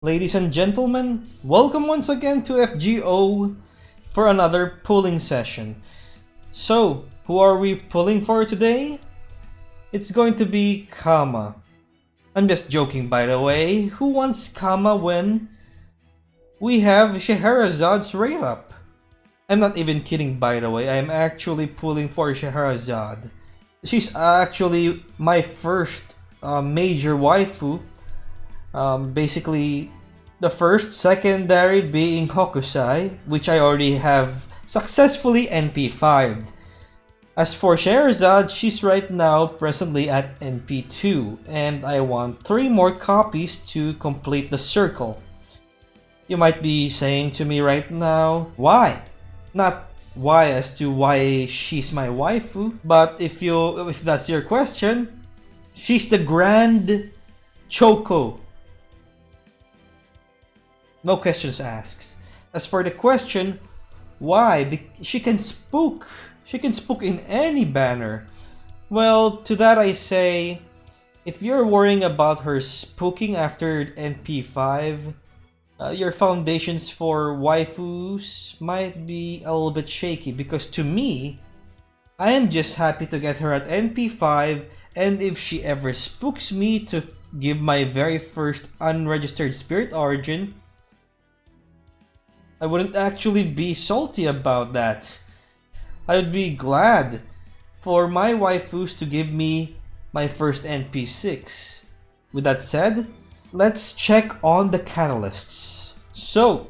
Ladies and gentlemen, welcome once again to FGO for another pulling session. So, who are we pulling for today? It's going to be Kama. I'm just joking, by the way. Who wants Kama when we have Scheherazade's rate up? I'm not even kidding, by the way. I'm actually pulling for Scheherazade. She's actually my first major waifu. Basically, the first secondary being Hokusai, which I already have successfully NP5'd. As for Scheherazade, she's right now presently at NP2, and I want 3 more copies to complete the circle. You might be saying to me right now, why? Not why as to why she's my waifu, but if that's your question, she's the grand Choco. No questions asked. As for the question, why? She can spook. She can spook in any banner. Well, to that I say, if you're worrying about her spooking after NP5, your foundations for waifus might be a little bit shaky, because to me, I am just happy to get her at NP5, and if she ever spooks me to give my very first unregistered spirit origin, I wouldn't actually be salty about that. I would be glad for my waifus to give me my first NP6. With that said, let's check on the catalysts. So,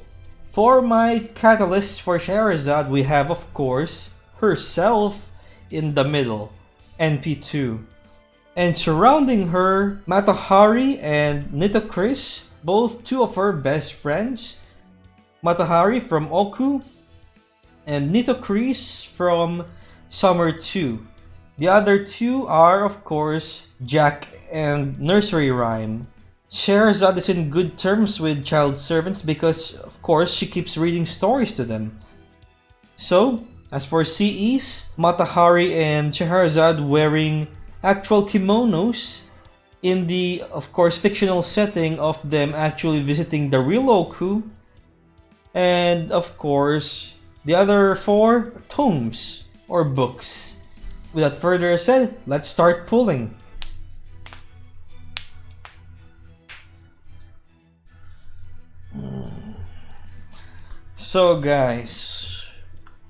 for my catalysts for Scheherazade, we have of course herself in the middle, NP2. And surrounding her, Matahari and Nitocris, both 2 of her best friends. Matahari from Oku, and Nitocris from Summer 2. The other 2 are, of course, Jack and Nursery Rhyme. Scheherazade is in good terms with child servants because, of course, she keeps reading stories to them. So, as for CEs, Matahari and Scheherazade wearing actual kimonos in the, of course, fictional setting of them actually visiting the real Oku. And of course, the other 4 tomes or books. Without further ado, let's start pulling. So guys,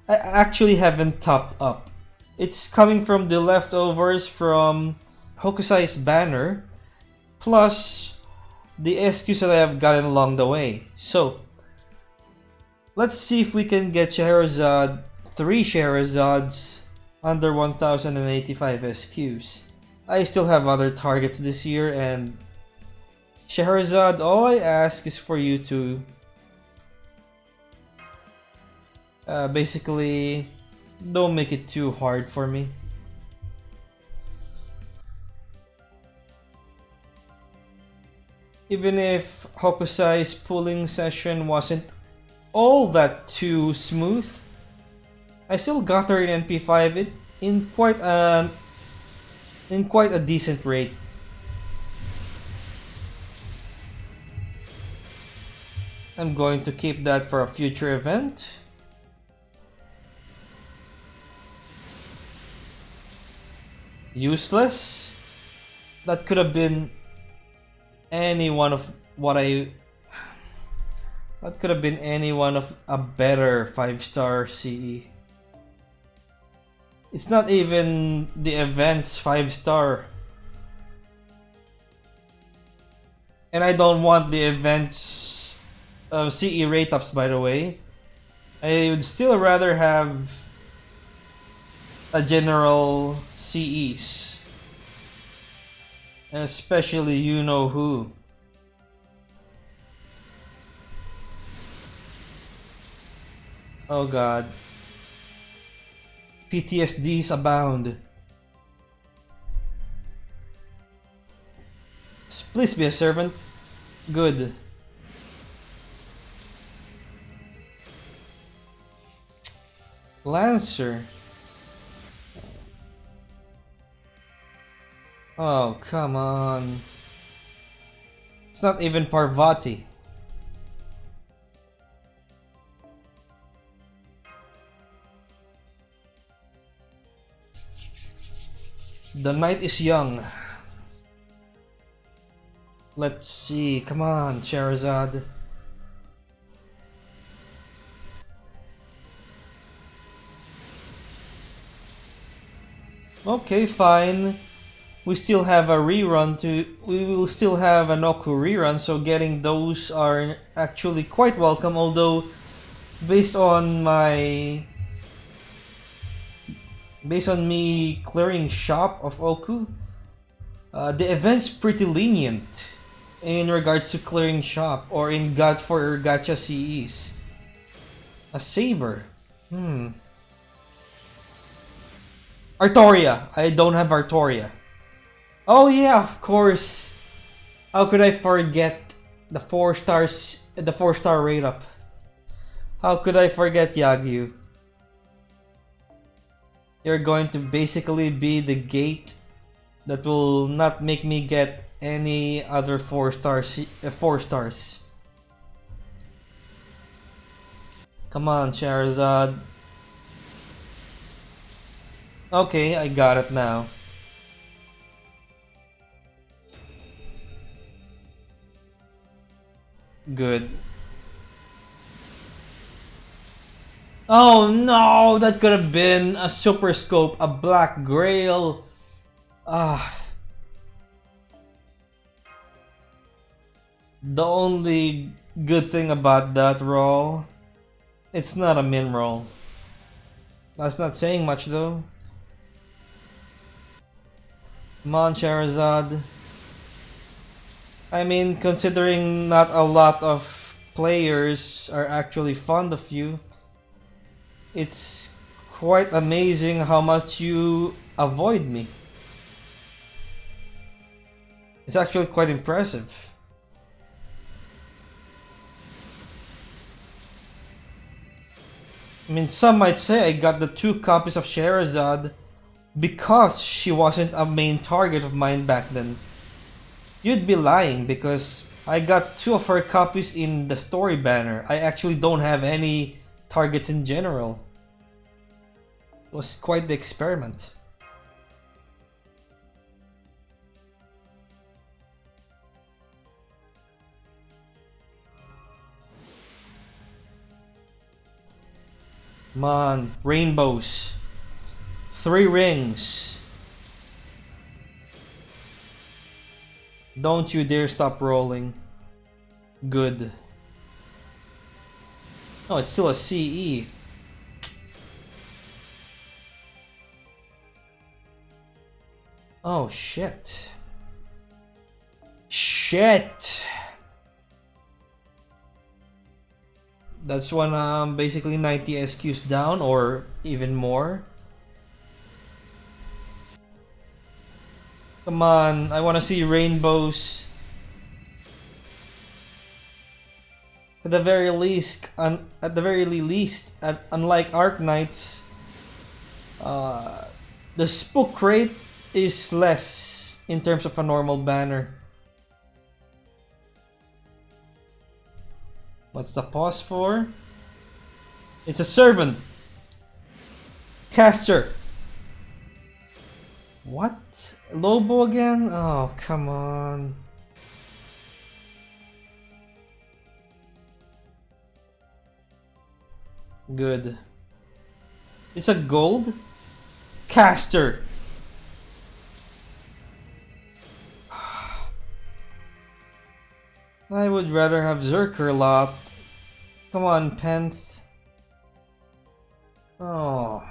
I actually haven't topped up. It's coming from the leftovers from Hokusai's banner, plus the SQs that I have gotten along the way. So, let's see if we can get Scheherazade, 3 Scheherazades under 1085 SQs. I still have other targets this year, and Scheherazade, all I ask is for you to basically don't make it too hard for me. Even if Hokusai's pulling session wasn't all that too smooth, I still got her in NP5 in quite a decent rate. I'm going to keep that for a future event. Useless. That could have been any one of what I. That could have been any one of a better 5-star CE. It's not even the event's 5-star. And I don't want the event's CE rate ups, by the way. I would still rather have a general CEs. Especially you know who. Oh god. PTSDs abound. Please be a servant. Good. Lancer. Oh, come on. It's not even Parvati. The night is young. Let's see. Come on, Scheherazade. Okay, fine. We still have a rerun to. We will still have an Oku rerun, so getting those are actually quite welcome. Although, based on me clearing shop of Oku, the event's pretty lenient in regards to clearing shop or in Gacha CEs. A saber. Artoria. I don't have Artoria. Oh yeah, of course. How could I forget the 4 stars, the 4-star rate up? How could I forget Yagyu? You're going to basically be the gate that will not make me get any other 4 stars. Come on, Scheherazade. Okay, I got it now. Good. Oh no, that could have been a super scope, a black grail. The only good thing about that roll, it's not a min roll. That's not saying much though. Come on, Scheherazade. I mean, considering not a lot of players are actually fond of you, it's quite amazing how much you avoid me. It's actually quite impressive. I mean, some might say I got the 2 copies of Scheherazade because she wasn't a main target of mine back then. You'd be lying because I got 2 of her copies in the story banner. I actually don't have any targets in general. It was quite the experiment. Come on, rainbows. 3 rings. Don't you dare stop rolling. Good. Oh, it's still a CE. Oh, shit. Shit! That's when I'm basically 90 SQs down or even more. Come on, I want to see rainbows. At the very least, unlike Arc Knights, the spook rate is less in terms of a normal banner. What's the pause for? It's a servant. Caster. What? Lobo again? Oh, come on. Good. It's a gold? Caster. I would rather have Zerker lot. Come on, Penth. Oh.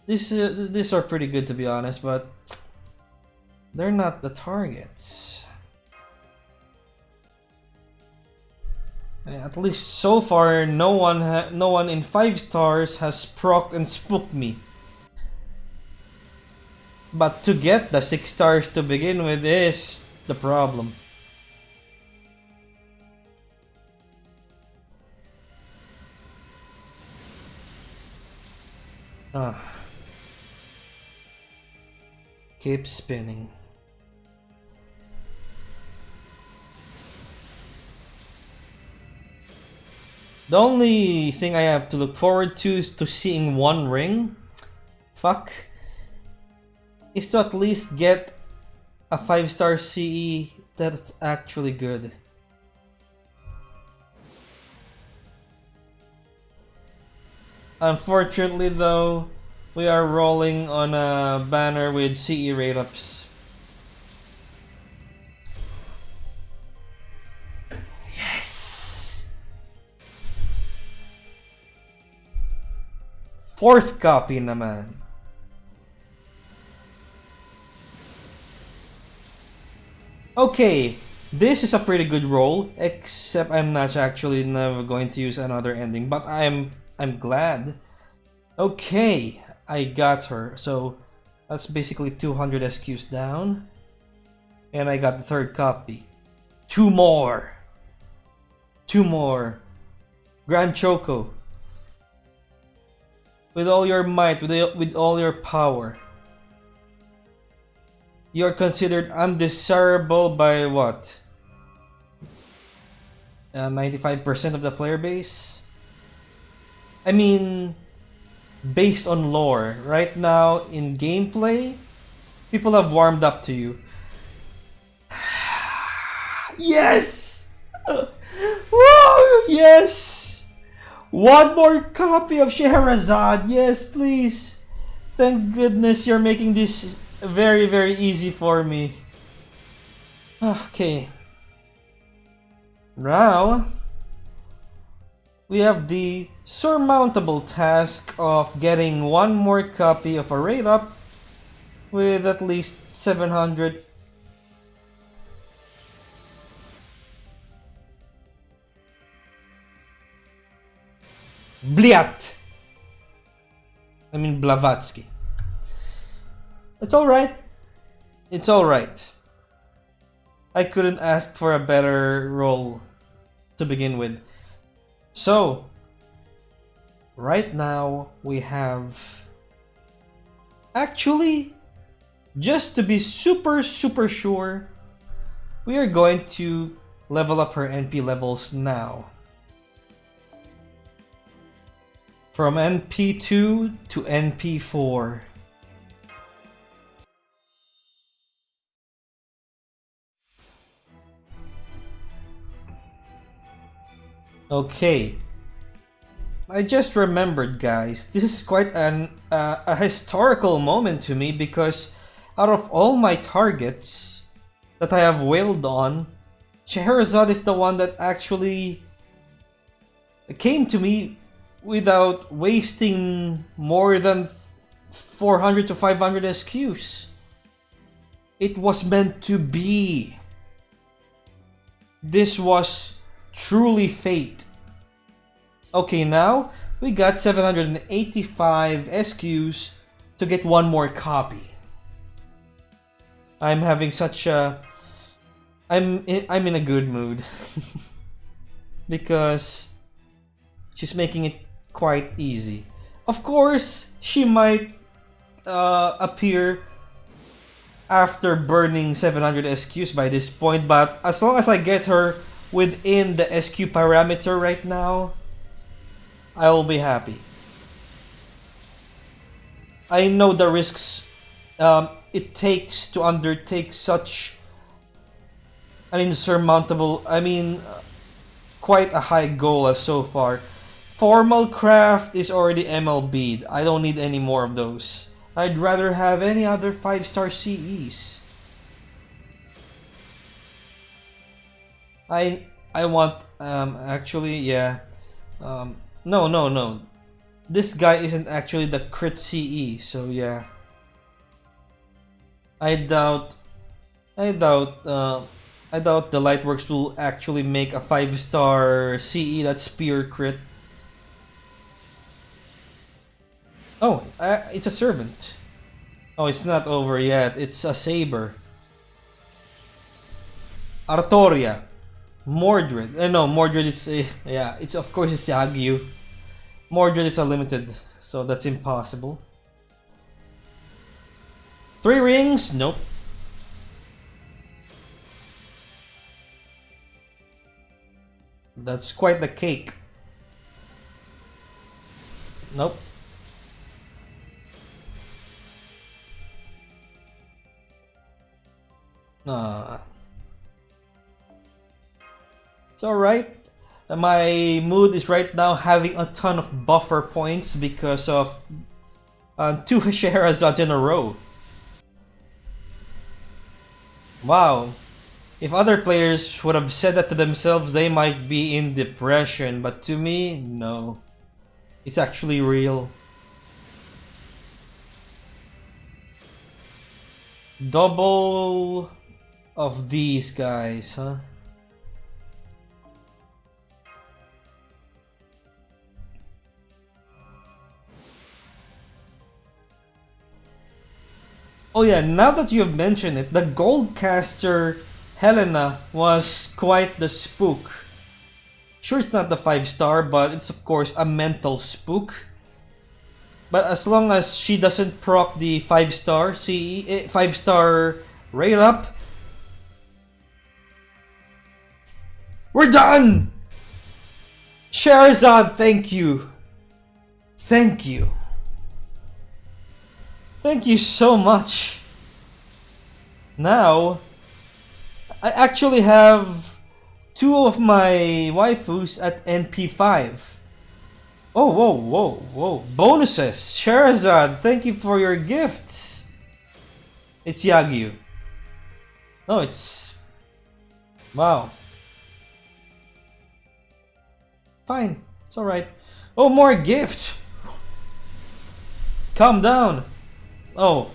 These are pretty good to be honest, but they're not the targets. At least so far, no one in 5 stars has procced and spooked me. But to get the 6 stars to begin with is the problem. Keep spinning. The only thing I have to look forward to is to seeing 1 ring. fuck is to at least get a 5-star CE that's actually good. Unfortunately though, we are rolling on a banner with CE rate ups. Yes! 4th copy naman. Okay, this is a pretty good roll, except I'm not actually never going to use another ending, but I'm glad. Okay, I got her. So that's basically 200 SQs down. And I got the 3rd copy. 2 more. 2 more. Grand Choco. With all your might, with all your power. You're considered undesirable by what? 95% of the player base? I mean, based on lore, right now in gameplay, people have warmed up to you. Yes! Woo! Yes! 1 more copy of Scheherazade. Yes, please. Thank goodness you're making this very, very easy for me. Okay. Now, we have the surmountable task of getting 1 more copy of a rate up with at least 700. Bliat! I mean Blavatsky. It's alright. It's alright. I couldn't ask for a better roll to begin with. So, right now we have... Actually, just to be super sure, we are going to level up her NP levels now. From NP2 to NP4. Okay. I just remembered, guys, this is quite a historical moment to me because out of all my targets that I have wailed on, Scheherazade is the one that actually came to me without wasting more than 400 to 500 SQs. It was meant to be. This was truly fate. Okay, now we got 785 SQs to get 1 more copy. I'm having such a... I'm in a good mood. Because she's making it quite easy. Of course, she might appear after burning 700 SQs by this point, but as long as I get her within the SQ parameter right now, I will be happy. I know the risks it takes to undertake such an insurmountable, I mean, quite a high goal as so far. Formal craft is already MLB'd. I don't need any more of those. I'd rather have any other 5-star CEs. I want actually, yeah. No. This guy isn't actually the crit CE, so yeah. I doubt the Lightworks will actually make a 5-star CE that's pure crit. Oh, it's a servant. Oh, it's not over yet. It's a saber. Artoria. Mordred. No, Mordred is yeah. It's of course it's Yagyu. Mordred is a limited, so that's impossible. 3 rings? Nope. That's quite the cake. Uh, it's alright. My mood is right now having a ton of buffer points because of 2 Scheherazades in a row. Wow. If other players would have said that to themselves, they might be in depression. But to me, no. It's actually real. Double of these guys, huh? Oh yeah, now that you have mentioned it, the Goldcaster Helena was quite the spook. Sure, it's not the 5-star, but it's of course a mental spook. But as long as she doesn't proc the 5-star CE, 5-star rate up, we're done! Scheherazade, thank you. Thank you. Thank you so much. Now, I actually have 2 of my waifus at NP5. Oh, whoa, whoa, whoa. Bonuses. Scheherazade, thank you for your gifts. It's Yagyu. No, it's... Wow. Fine. It's alright. Oh, more gifts. Calm down. Oh.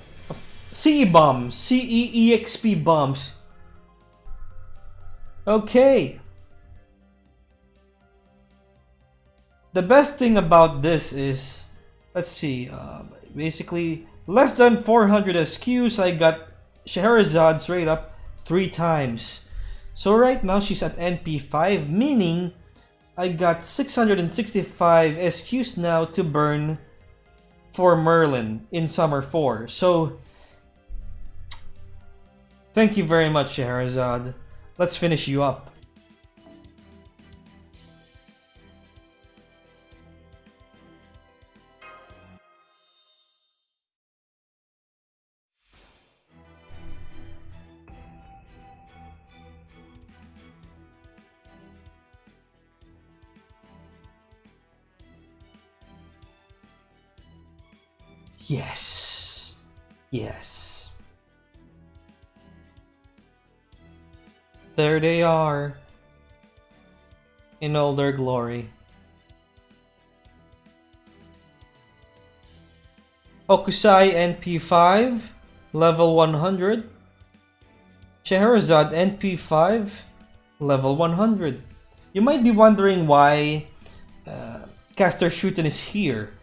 CE bombs. CE-EXP bombs. Okay. The best thing about this is, let's see, basically less than 400 SQs, I got Scheherazade straight up 3 times. So right now she's at NP5, meaning I got 665 SQs now to burn for Merlin in Summer 4. So thank you very much, Scheherazade. Let's finish you up. Yes. Yes. There they are. In all their glory. Hokusai NP5, level 100. Scheherazade NP5, level 100. You might be wondering why Caster Shuten is here.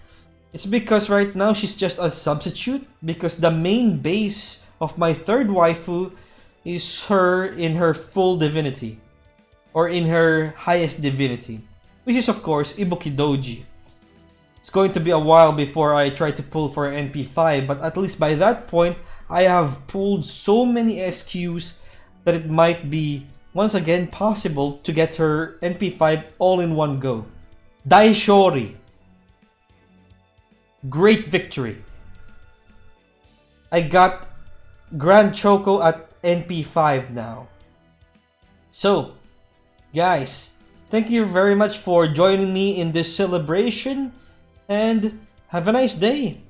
It's because right now she's just a substitute, because the main base of my 3rd waifu is her in her full divinity, or in her highest divinity, which is of course Ibukidoji. It's going to be a while before I try to pull for NP5, but at least by that point I have pulled so many SQs that it might be once again possible to get her NP5 all in one go. Daishori. Great victory. I got Grand Choco at NP5 now. So, guys, thank you very much for joining me in this celebration, and have a nice day.